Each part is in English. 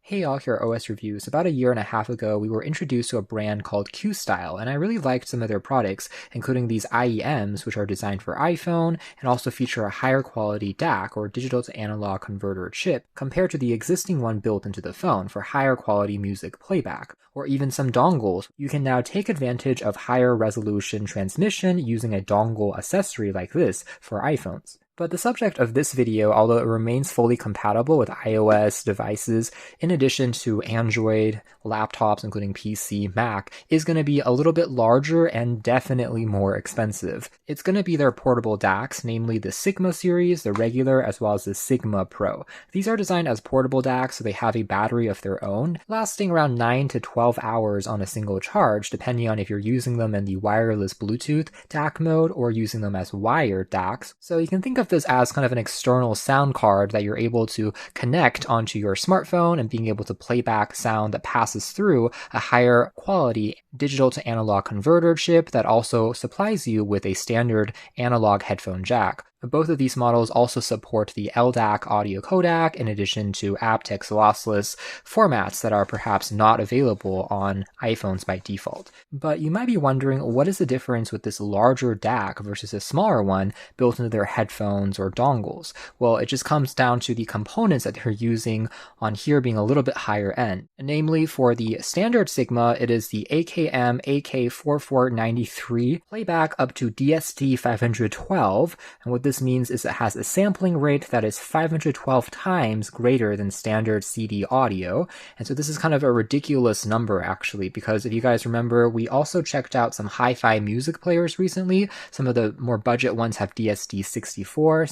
Hey all, here at OS Reviews. About a year and a half ago, we were introduced to a brand called Qstyle, and I really liked some of their products, including these IEMs, which are designed for iPhone, and also feature a higher quality DAC, or digital to analog converter chip, compared to the existing one built into the phone for higher quality music playback. Or even some dongles. You can now take advantage of higher resolution transmission using a dongle accessory like this for iPhones. But the subject of this video, although it remains fully compatible with iOS devices, in addition to Android, laptops, including PC, Mac, is going to be a little bit larger and definitely more expensive. It's going to be their portable DACs, namely the Sigma series, the regular, as well as the Sigma Pro. These are designed as portable DACs, so they have a battery of their own, lasting around 9 to 12 hours on a single charge, depending on if you're using them in the wireless Bluetooth DAC mode or using them as wired DACs. So you can think of this as kind of an external sound card that you're able to connect onto your smartphone and being able to play back sound that passes through a higher quality digital to analog converter chip that also supplies you with a standard analog headphone jack. Both of these models also support the LDAC audio codec in addition to aptX lossless formats that are perhaps not available on iPhones by default. But you might be wondering, what is the difference with this larger DAC versus a smaller one built into their headphones or dongles? Well, it just comes down to the components that they're using on here being a little bit higher end. Namely, for the standard Sigma, it is the AKM AK4493 playback up to DSD 512, and what this means is it has a sampling rate that is 512 times greater than standard CD audio. And so this is kind of a ridiculous number actually, because if you guys remember, we also checked out some HiFi music players recently. Some of the more budget ones have DSD 64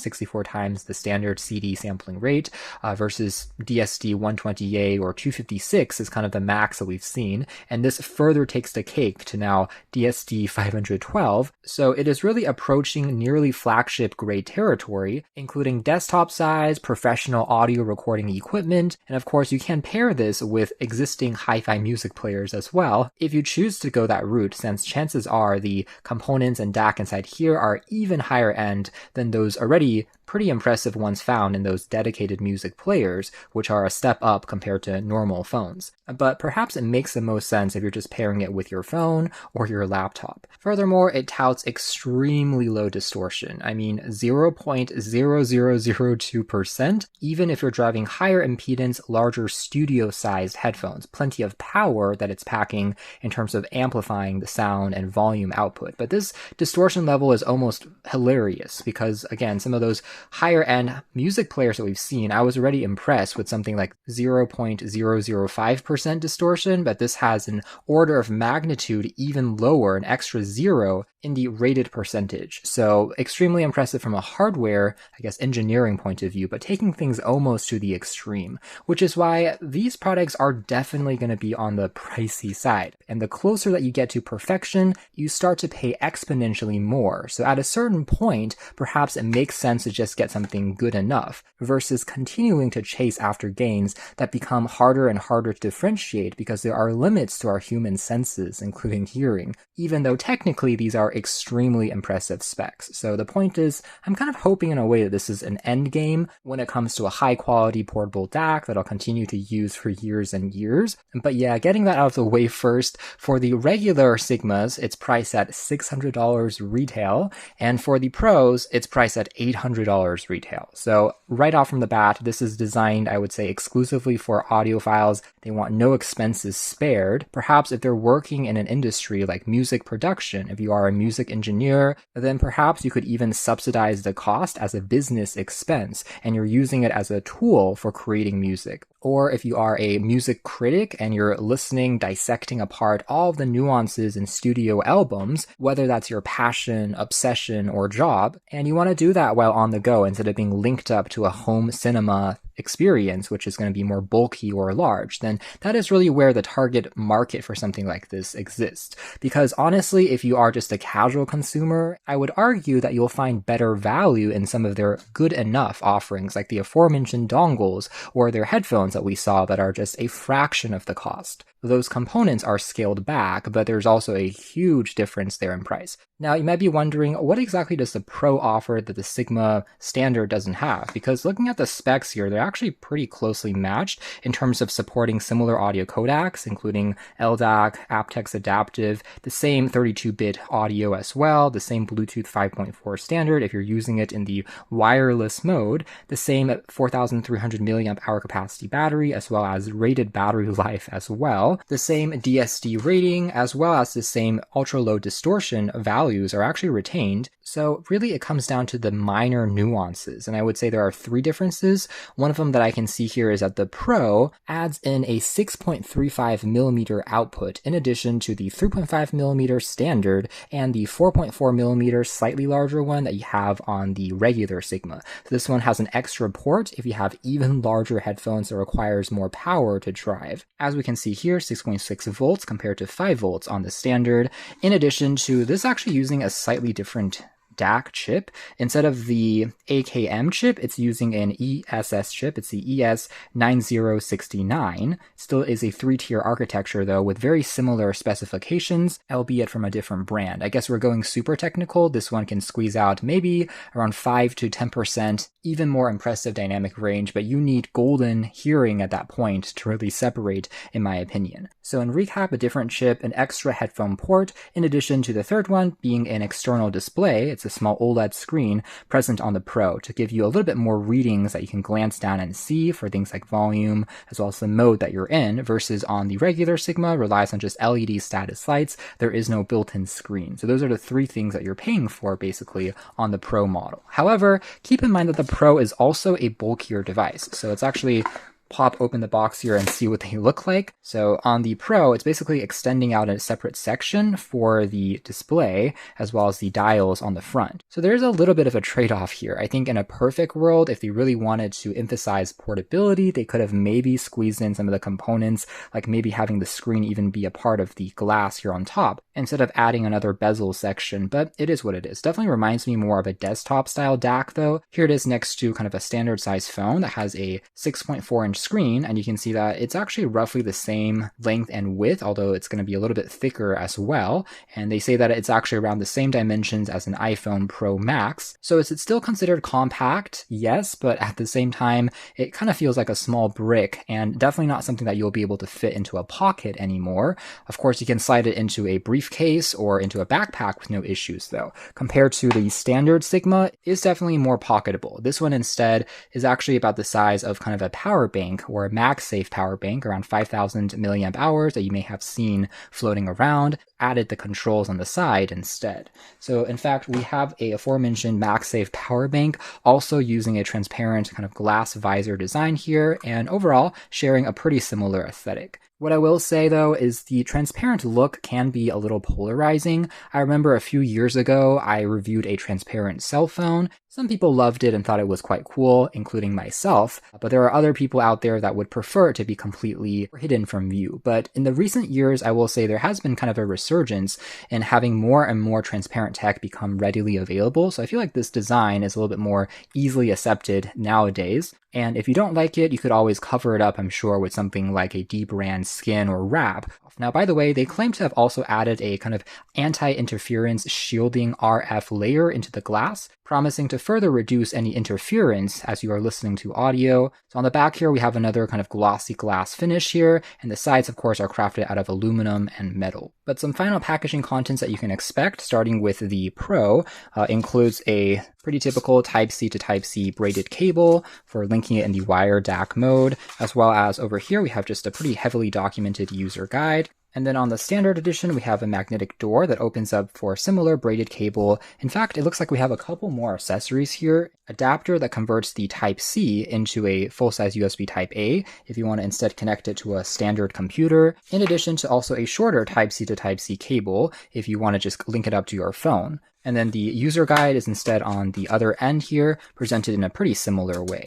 times the standard CD sampling rate, versus DSD 128 or 256 is kind of the max that we've seen. And this further takes the cake to now DSD 512. So it is really approaching nearly flagship grade territory, including desktop size, professional audio recording equipment, and of course you can pair this with existing hi-fi music players as well if you choose to go that route, since chances are the components and DAC inside here are even higher end than those already pretty impressive ones found in those dedicated music players, which are a step up compared to normal phones. But perhaps it makes the most sense if you're just pairing it with your phone or your laptop. Furthermore, it touts extremely low distortion. I mean 0.0002%, even if you're driving higher impedance, larger studio-sized headphones. Plenty of power that it's packing in terms of amplifying the sound and volume output. But this distortion level is almost hilarious because, again, some of those higher end music players that we've seen, I was already impressed with something like 0.005% distortion, but this has an order of magnitude even lower, an extra zero in the rated percentage. So extremely impressive from a hardware, I guess, engineering point of view, but taking things almost to the extreme, which is why these products are definitely going to be on the pricey side. And the closer that you get to perfection, you start to pay exponentially more. So at a certain point, perhaps it makes sense to just get something good enough versus continuing to chase after gains that become harder and harder to differentiate because there are limits to our human senses, including hearing, even though technically these are extremely impressive specs. So the point is, I'm kind of hoping in a way that this is an end game when it comes to a high quality portable DAC that I'll continue to use for years and years. But yeah, getting that out of the way first, for the regular Sigmas, it's priced at $600 retail, and for the Pros, it's priced at $800 retail. So right off from the bat, this is designed, I would say, exclusively for audiophiles. They want no expenses spared. Perhaps if they're working in an industry like music production, if you are a music engineer, then perhaps you could even subsidize the cost as a business expense, and you're using it as a tool for creating music. Or if you are a music critic and you're listening, dissecting apart all of the nuances in studio albums, whether that's your passion, obsession, or job, and you want to do that while on the go instead of being linked up to a home cinema experience, which is going to be more bulky or large, then that is really where the target market for something like this exists. Because honestly, if you are just a casual consumer, I would argue that you'll find better value in some of their good enough offerings, like the aforementioned dongles or their headphones headphones that we saw that are just a fraction of the cost. Those components are scaled back, but there's also a huge difference there in price. Now, you might be wondering, what exactly does the Pro offer that the Sigma standard doesn't have? Because looking at the specs here, they're actually pretty closely matched in terms of supporting similar audio codecs, including LDAC, aptX adaptive, the same 32-bit audio as well, the same Bluetooth 5.4 standard if you're using it in the wireless mode, the same 4,300 milliamp hour capacity battery, as well as rated battery life as well. The same DSD rating, as well as the same ultra-low distortion values are actually retained. So really it comes down to the minor nuances, and I would say there are 3 differences. One of them that I can see here is that the Pro adds in a 6.35 millimeter output in addition to the 3.5 millimeter standard and the 4.4 millimeter slightly larger one that you have on the regular Sigma. So this one has an extra port if you have even larger headphones that requires more power to drive. As we can see here, 6.6 volts compared to 5 volts on the standard. In addition to this actually using a slightly different DAC chip. Instead of the AKM chip, it's using an ESS chip. It's the ES9069. Still is a 3-tier architecture though, with very similar specifications, albeit from a different brand. I guess we're going super technical. This one can squeeze out maybe around 5 to 10%, even more impressive dynamic range, but you need golden hearing at that point to really separate, in my opinion. So in recap, a different chip, an extra headphone port, in addition to the third one being an external display. It's a small OLED screen present on the Pro to give you a little bit more readings that you can glance down and see for things like volume, as well as the mode that you're in, versus on the regular Sigma relies on just LED status lights. There is no built-in screen. So those are the 3 things that you're paying for basically on the Pro model. However, keep in mind that the Pro is also a bulkier device. So it's actually pop open the box here and see what they look like. So on the Pro, it's basically extending out a separate section for the display as well as the dials on the front. So there's a little bit of a trade-off here. I think in a perfect world, if they really wanted to emphasize portability, they could have maybe squeezed in some of the components, like maybe having the screen even be a part of the glass here on top, instead of adding another bezel section, but it is what it is. Definitely reminds me more of a desktop style DAC though. Here it is next to kind of a standard size phone that has a 6.4-inch screen, and you can see that it's actually roughly the same length and width, although it's going to be a little bit thicker as well. And they say that it's actually around the same dimensions as an iPhone Pro Max. So is it still considered compact? Yes, but at the same time, it kind of feels like a small brick and definitely not something that you'll be able to fit into a pocket anymore. Of course, you can slide it into a briefcase or into a backpack with no issues though. Compared to the standard Sigma, it's definitely more pocketable. This one instead is actually about the size of kind of a power bank or a MagSafe power bank, around 5,000 milliamp hours that you may have seen floating around, added the controls on the side instead. So in fact, we have a aforementioned MagSafe power bank, also using a transparent kind of glass visor design here, and overall sharing a pretty similar aesthetic. What I will say though is the transparent look can be a little polarizing. I remember a few years ago, I reviewed a transparent cell phone. Some people loved it and thought it was quite cool, including myself, but there are other people out there that would prefer it to be completely hidden from view. But in the recent years, I will say there has been kind of a resurgence in having more and more transparent tech become readily available. So I feel like this design is a little bit more easily accepted nowadays. And if you don't like it, you could always cover it up, I'm sure, with something like a dbrand skin or wrap. Now, by the way, they claim to have also added a kind of anti-interference shielding RF layer into the glass, promising to further reduce any interference as you are listening to audio. So on the back here, we have another kind of glossy glass finish here, and the sides, of course, are crafted out of aluminum and metal. But some final packaging contents that you can expect, starting with the Pro, includes a pretty typical Type-C to Type-C braided cable for linking it in the wire DAC mode, as well as over here we have just a pretty heavily documented user guide. And then on the standard edition, we have a magnetic door that opens up for similar braided cable. In fact, it looks like we have a couple more accessories here. Adapter that converts the Type-C into a full-size USB Type-A if you want to instead connect it to a standard computer, in addition to also a shorter Type-C to Type-C cable if you want to just link it up to your phone. And then the user guide is instead on the other end here, presented in a pretty similar way.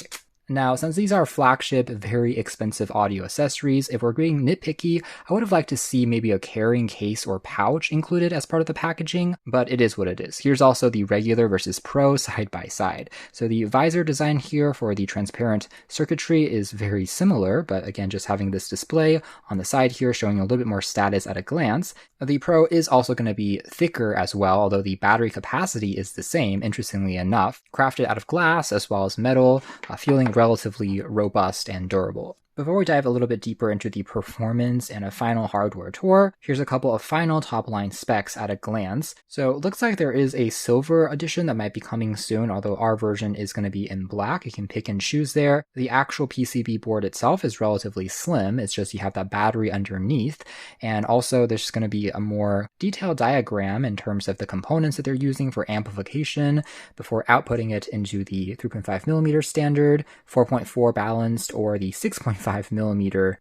Now, since these are flagship, very expensive audio accessories, if we're being nitpicky, I would have liked to see maybe a carrying case or pouch included as part of the packaging, but it is what it is. Here's also the regular versus Pro side by side. So the visor design here for the transparent circuitry is very similar, but again, just having this display on the side here showing a little bit more status at a glance. The Pro is also going to be thicker as well, although the battery capacity is the same, interestingly enough, crafted out of glass as well as metal, feeling relatively robust and durable. Before we dive a little bit deeper into the performance and a final hardware tour, here's a couple of final top-line specs at a glance. So it looks like there is a silver edition that might be coming soon, although our version is going to be in black. You can pick and choose there. The actual PCB board itself is relatively slim. It's just you have that battery underneath. And also there's going to be a more detailed diagram in terms of the components that they're using for amplification before outputting it into the 3.5mm standard, 4.4 balanced, or the 6.5mm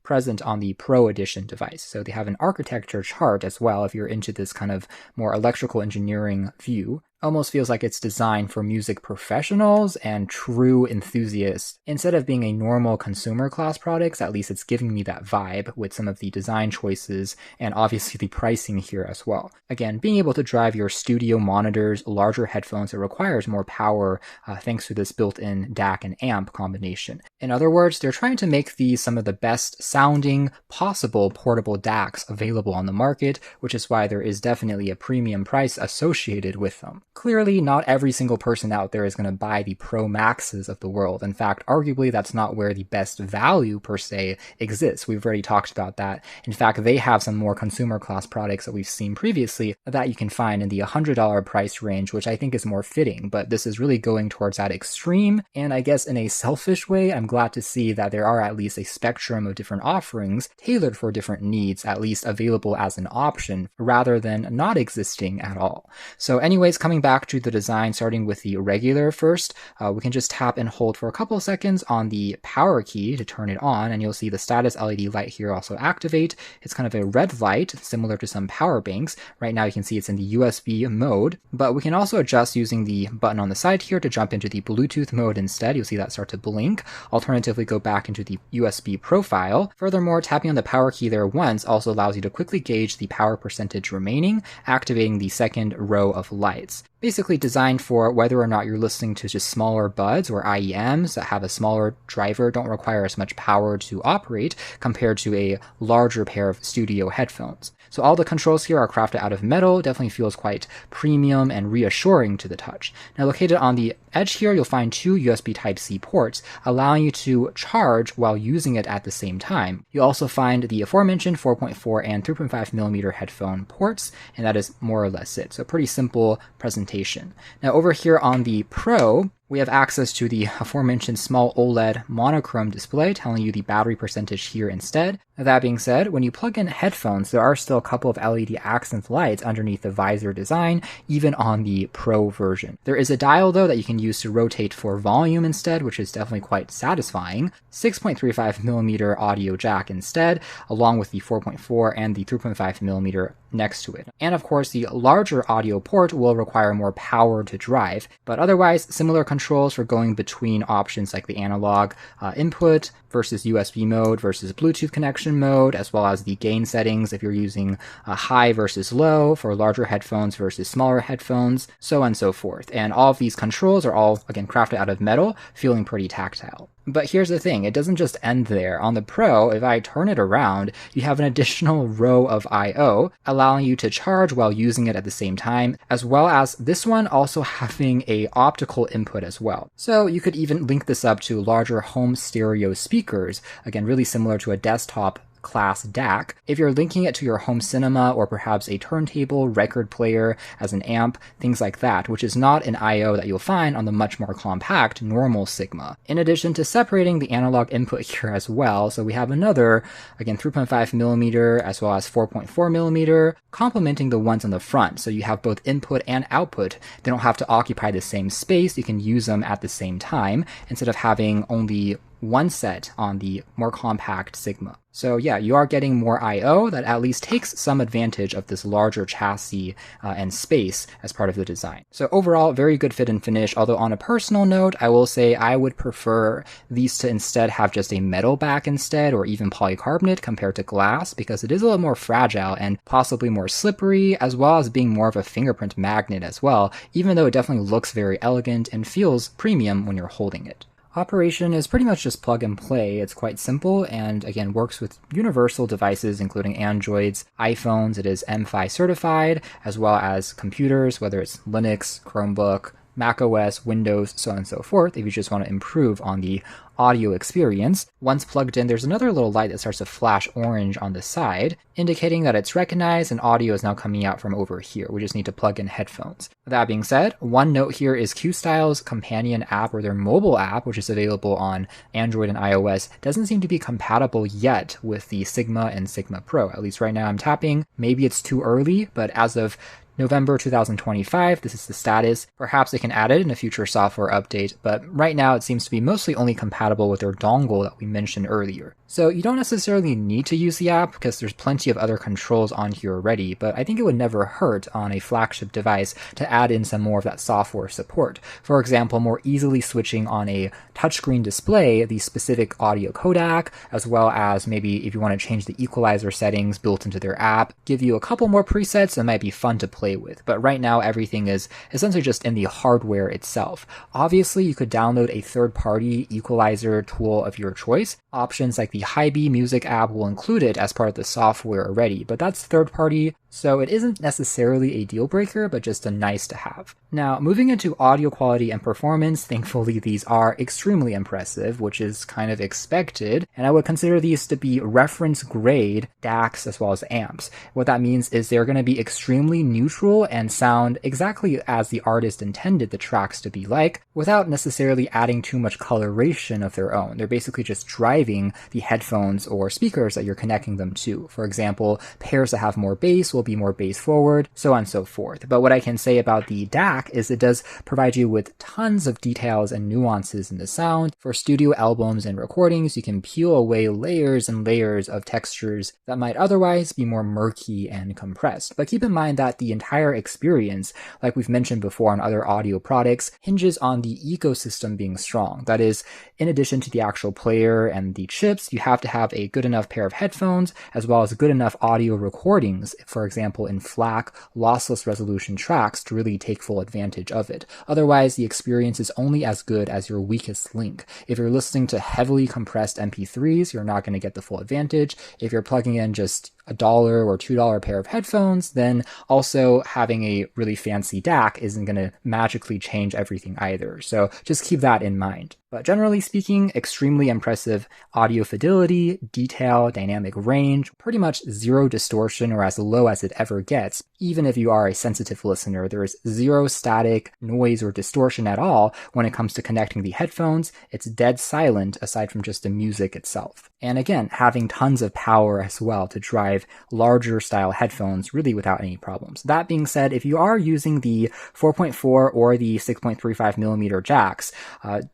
present on the Pro Edition device. So they have an architecture chart as well if you're into this kind of more electrical engineering view. Almost feels like it's designed for music professionals and true enthusiasts. Instead of being a normal consumer class products, at least it's giving me that vibe with some of the design choices and obviously the pricing here as well. Again, being able to drive your studio monitors, larger headphones, it requires more power thanks to this built-in DAC and amp combination. In other words, they're trying to make these some of the best sounding possible portable DACs available on the market, which is why there is definitely a premium price associated with them. Clearly, not every single person out there is going to buy the Pro Maxes of the world. In fact, arguably, that's not where the best value per se exists. We've already talked about that. In fact, they have some more consumer class products that we've seen previously that you can find in the $100 price range, which I think is more fitting. But this is really going towards that extreme. And I guess in a selfish way, I'm glad to see that there are at least a spectrum of different offerings tailored for different needs, at least available as an option rather than not existing at all. So anyways, coming back to the design, starting with the regular first, we can just tap and hold for a couple of seconds on the power key to turn it on, and you'll see the status LED light here also activate. It's kind of a red light, similar to some power banks. Right now you can see it's in the USB mode, but we can also adjust using the button on the side here to jump into the Bluetooth mode instead. You'll see that start to blink. Alternatively, go back into the USB profile. Furthermore, tapping on the power key there once also allows you to quickly gauge the power percentage remaining, activating the second row of lights. Basically designed for whether or not you're listening to just smaller buds or IEMs that have a smaller driver, don't require as much power to operate compared to a larger pair of studio headphones. So all the controls here are crafted out of metal, definitely feels quite premium and reassuring to the touch. Now located on the edge here, you'll find two USB Type-C ports, allowing you to charge while using it at the same time. You'll also find the aforementioned 4.4 and 3.5mm headphone ports, and that is more or less it. So pretty simple presentation. Now over here on the Pro, we have access to the aforementioned small OLED monochrome display telling you the battery percentage here instead. That being said, when you plug in headphones, there are still a couple of LED accent lights underneath the visor design, even on the Pro version. There is a dial though that you can use to rotate for volume instead, which is definitely quite satisfying. 6.35mm audio jack instead, along with the 4.4 and the 3.5mm next to it. And of course, the larger audio port will require more power to drive, but otherwise similar controls for going between options like the analog input versus USB mode versus Bluetooth connection mode, as well as the gain settings if you're using high versus low for larger headphones versus smaller headphones, so on and so forth. And all of these controls are all, again, crafted out of metal, feeling pretty tactile. But here's the thing, it doesn't just end there. On the Pro, if I turn it around, you have an additional row of I/O, allowing you to charge while using it at the same time, as well as this one also having a optical input as well. So you could even link this up to larger home stereo speakers, again, really similar to a desktop class DAC. If you're linking it to your home cinema or perhaps a turntable, record player as an amp, things like that, which is not an I/O that you'll find on the much more compact normal Sigma. In addition to separating the analog input here as well, so we have another, again, 3.5mm as well as 4.4mm, complementing the ones on the front. So you have both input and output. They don't have to occupy the same space. You can use them at the same time instead of having only one set on the more compact Sigma. So yeah, you are getting more I/O that at least takes some advantage of this larger chassis and space as part of the design. So overall, very good fit and finish, although on a personal note, I will say I would prefer these to instead have just a metal back instead, or even polycarbonate compared to glass, because it is a little more fragile and possibly more slippery, as well as being more of a fingerprint magnet as well, even though it definitely looks very elegant and feels premium when you're holding it. Operation is pretty much just plug and play. It's quite simple and again works with universal devices including Androids, iPhones. It is MFi certified, as well as computers, whether it's Linux, Chromebook, Mac OS, Windows, so on and so forth, if you just want to improve on the audio experience. Once plugged in, there's another little light that starts to flash orange on the side, indicating that it's recognized and audio is now coming out from over here. We just need to plug in headphones. That being said, one note here is Questyle's companion app, or their mobile app, which is available on Android and iOS, doesn't seem to be compatible yet with the Sigma and Sigma Pro. At least right now I'm tapping. Maybe it's too early, but as of November 2025, this is the status. Perhaps they can add it in a future software update, but right now it seems to be mostly only compatible with their dongle that we mentioned earlier. So you don't necessarily need to use the app because there's plenty of other controls on here already, but I think it would never hurt on a flagship device to add in some more of that software support. For example, more easily switching on a touchscreen display the specific audio codec, as well as maybe if you want to change the equalizer settings built into their app, give you a couple more presets that might be fun to play with. But right now everything is essentially just in the hardware itself. Obviously you could download a third-party equalizer tool of your choice. Options like the HiFi music app will include it as part of the software already, but that's third-party, so it isn't necessarily a deal breaker, but just a nice to have. Now, moving into audio quality and performance, thankfully these are extremely impressive, which is kind of expected, and I would consider these to be reference grade DACs as well as amps. What that means is they're going to be extremely neutral and sound exactly as the artist intended the tracks to be like, without necessarily adding too much coloration of their own. They're basically just driving the headphones or speakers that you're connecting them to. For example, pairs that have more bass will be more bass forward, so on and so forth. But what I can say about the DAC is it does provide you with tons of details and nuances in the sound. For studio albums and recordings, you can peel away layers and layers of textures that might otherwise be more murky and compressed. But keep in mind that the entire experience, like we've mentioned before on other audio products, hinges on the ecosystem being strong. That is, in addition to the actual player and the chips, you have to have a good enough pair of headphones, as well as good enough audio recordings, for example in FLAC lossless resolution tracks, to really take full advantage of it. Otherwise, the experience is only as good as your weakest link. If you're listening to heavily compressed MP3s, you're not going to get the full advantage. If you're plugging in just $1 or $2 pair of headphones, then also having a really fancy DAC isn't going to magically change everything either. So just keep that in mind. But generally speaking, extremely impressive audio fidelity, detail, dynamic range, pretty much zero distortion or as low as it ever gets. Even if you are a sensitive listener, there is zero static, noise, or distortion at all when it comes to connecting the headphones. It's dead silent aside from just the music itself. And again, having tons of power as well to drive larger style headphones really without any problems. That being said, if you are using the 4.4 or the 6.35mm jacks,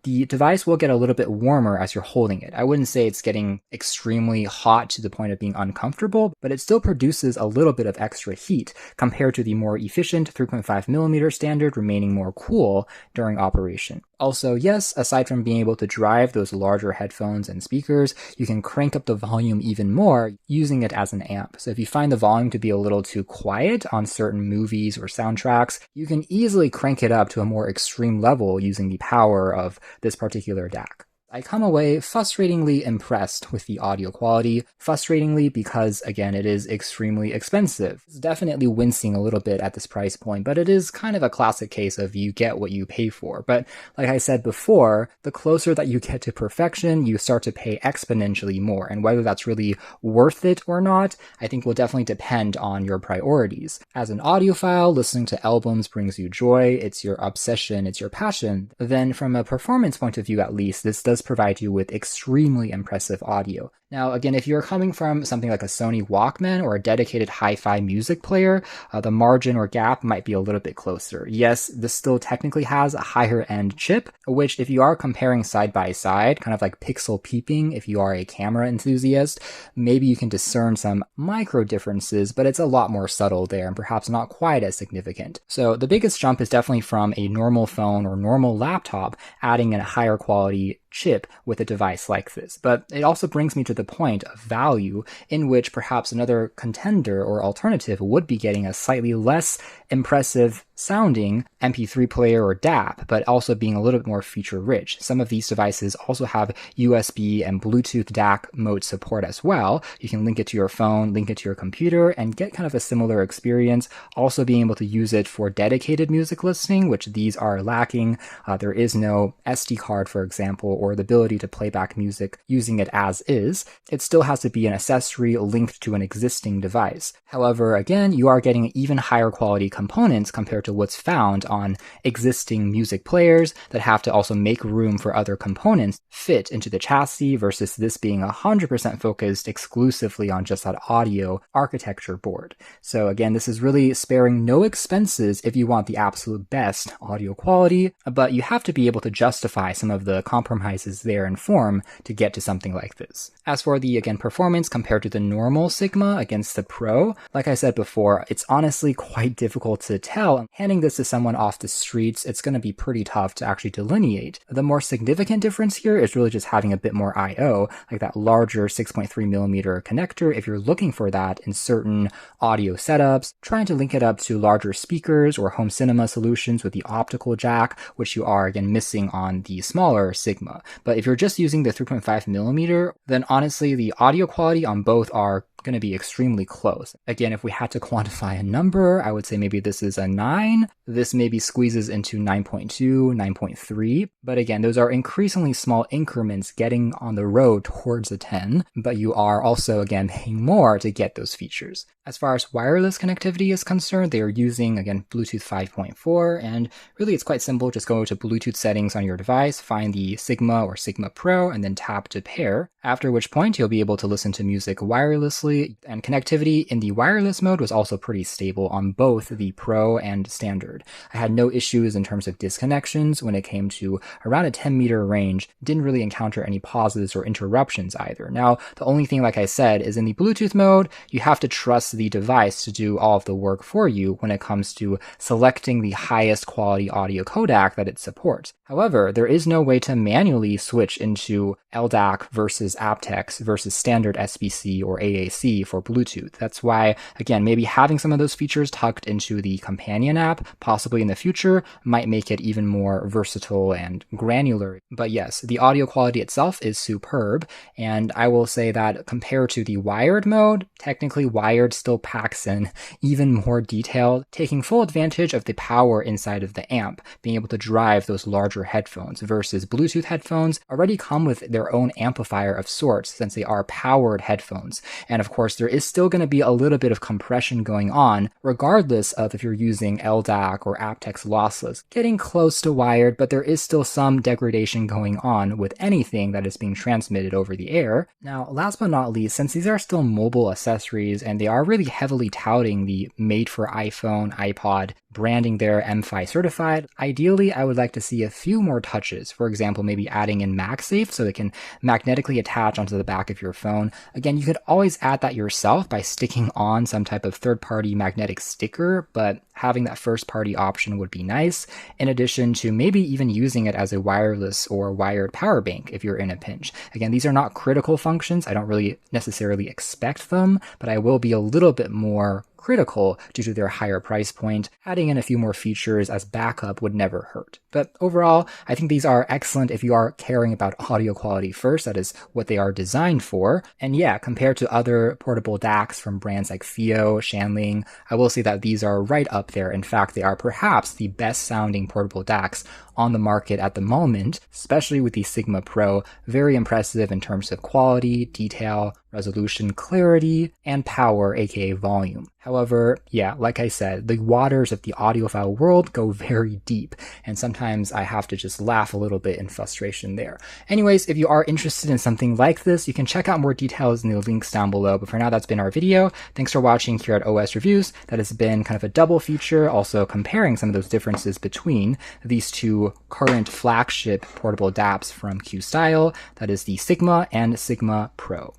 the device will get a little bit warmer as you're holding it. I wouldn't say it's getting extremely hot to the point of being uncomfortable, but it still produces a little bit of extra heat compared to the more efficient 3.5mm standard remaining more cool during operation. Also, yes, aside from being able to drive those larger headphones and speakers, you can crank up the volume even more using it as an amp. So if you find the volume to be a little too quiet on certain movies or soundtracks, you can easily crank it up to a more extreme level using the power of this particular DAC. I come away frustratingly impressed with the audio quality, frustratingly because, again, it is extremely expensive. It's definitely wincing a little bit at this price point, but it is kind of a classic case of you get what you pay for. But like I said before, the closer that you get to perfection, you start to pay exponentially more, and whether that's really worth it or not, I think will definitely depend on your priorities. As an audiophile, listening to albums brings you joy, it's your obsession, it's your passion, then from a performance point of view at least, this does provide you with extremely impressive audio. Now, again, if you're coming from something like a Sony Walkman or a dedicated hi-fi music player, the margin or gap might be a little bit closer. Yes, this still technically has a higher end chip, which if you are comparing side by side, kind of like pixel peeping, if you are a camera enthusiast, maybe you can discern some micro differences, but it's a lot more subtle there and perhaps not quite as significant. So the biggest jump is definitely from a normal phone or normal laptop adding in a higher quality chip with a device like this. But it also brings me to the point of value in which perhaps another contender or alternative would be getting a slightly less impressive sounding MP3 player or DAC, but also being a little bit more feature rich. Some of these devices also have USB and Bluetooth DAC mode support as well. You can link it to your phone, link it to your computer, and get kind of a similar experience. Also being able to use it for dedicated music listening, which these are lacking. There is no SD card, for example, or the ability to play back music using it as is. It still has to be an accessory linked to an existing device. However, again, you are getting even higher quality components compared to what's found on existing music players that have to also make room for other components fit into the chassis versus this being 100% focused exclusively on just that audio architecture board. So again, this is really sparing no expenses if you want the absolute best audio quality, but you have to be able to justify some of the compromises there in form to get to something like this. As for the, again, performance compared to the normal Sigma against the Pro, like I said before, it's honestly quite difficult to tell. Handing this to someone off the streets, it's going to be pretty tough to actually delineate. The more significant difference here is really just having a bit more I/O, like that larger 6.3mm connector if you're looking for that in certain audio setups, trying to link it up to larger speakers or home cinema solutions with the optical jack, which you are again missing on the smaller Sigma. But if you're just using the 3.5mm, then honestly the audio quality on both are going to be extremely close. Again, if we had to quantify a number, I would say maybe this is a 9. This maybe squeezes into 9.2, 9.3. But again, those are increasingly small increments getting on the road towards a 10, but you are also, again, paying more to get those features. As far as wireless connectivity is concerned, they are using, again, Bluetooth 5.4, and really it's quite simple. Just go to Bluetooth settings on your device, find the Sigma or Sigma Pro, and then tap to pair, after which point you'll be able to listen to music wirelessly, and connectivity in the wireless mode was also pretty stable on both the Pro and Standard. I had no issues in terms of disconnections when it came to around a 10-meter range, didn't really encounter any pauses or interruptions either. Now, the only thing, like I said, is in the Bluetooth mode, you have to trust the device to do all of the work for you when it comes to selecting the highest quality audio codec that it supports. However, there is no way to manually switch into LDAC versus aptX versus standard SBC or AAC for Bluetooth. That's why, again, maybe having some of those features tucked into the companion app, possibly in the future, might make it even more versatile and granular. But yes, the audio quality itself is superb, and I will say that compared to the wired mode, technically wired still packs in even more detail, taking full advantage of the power inside of the amp, being able to drive those larger headphones versus Bluetooth headphones already come with their own amplifier of sorts since they are powered headphones. And of course, there is still going to be a little bit of compression going on, regardless of if you're using LDAC or aptX lossless, getting close to wired, but there is still some degradation going on with anything that is being transmitted over the air. Now, last but not least, since these are still mobile accessories and they are really heavily touting the made for iPhone, iPod, branding their MFi certified, ideally I would like to see a few more touches. For example, maybe adding in MagSafe so it can magnetically attach onto the back of your phone. Again, you could always add that yourself by sticking on some type of third-party magnetic sticker, but having that first-party option would be nice, in addition to maybe even using it as a wireless or wired power bank if you're in a pinch. Again, these are not critical functions. I don't really necessarily expect them, but I will be a little bit more critical due to their higher price point. Adding in a few more features as backup would never hurt. But overall, I think these are excellent if you are caring about audio quality first. That is what they are designed for. And yeah, compared to other portable DACs from brands like Fio, Shanling, I will say that these are right up there. In fact, they are perhaps the best sounding portable DACs on the market at the moment, especially with the Sigma Pro. Very impressive in terms of quality, detail, resolution, clarity, and power, aka volume. However, yeah, like I said, the waters of the audiophile world go very deep, and sometimes I have to just laugh a little bit in frustration there. Anyways, if you are interested in something like this, you can check out more details in the links down below. But for now, that's been our video. Thanks for watching here at OS Reviews. That has been kind of a double feature, also comparing some of those differences between these two current flagship portable DACs from Questyle, that is the Sigma and Sigma Pro.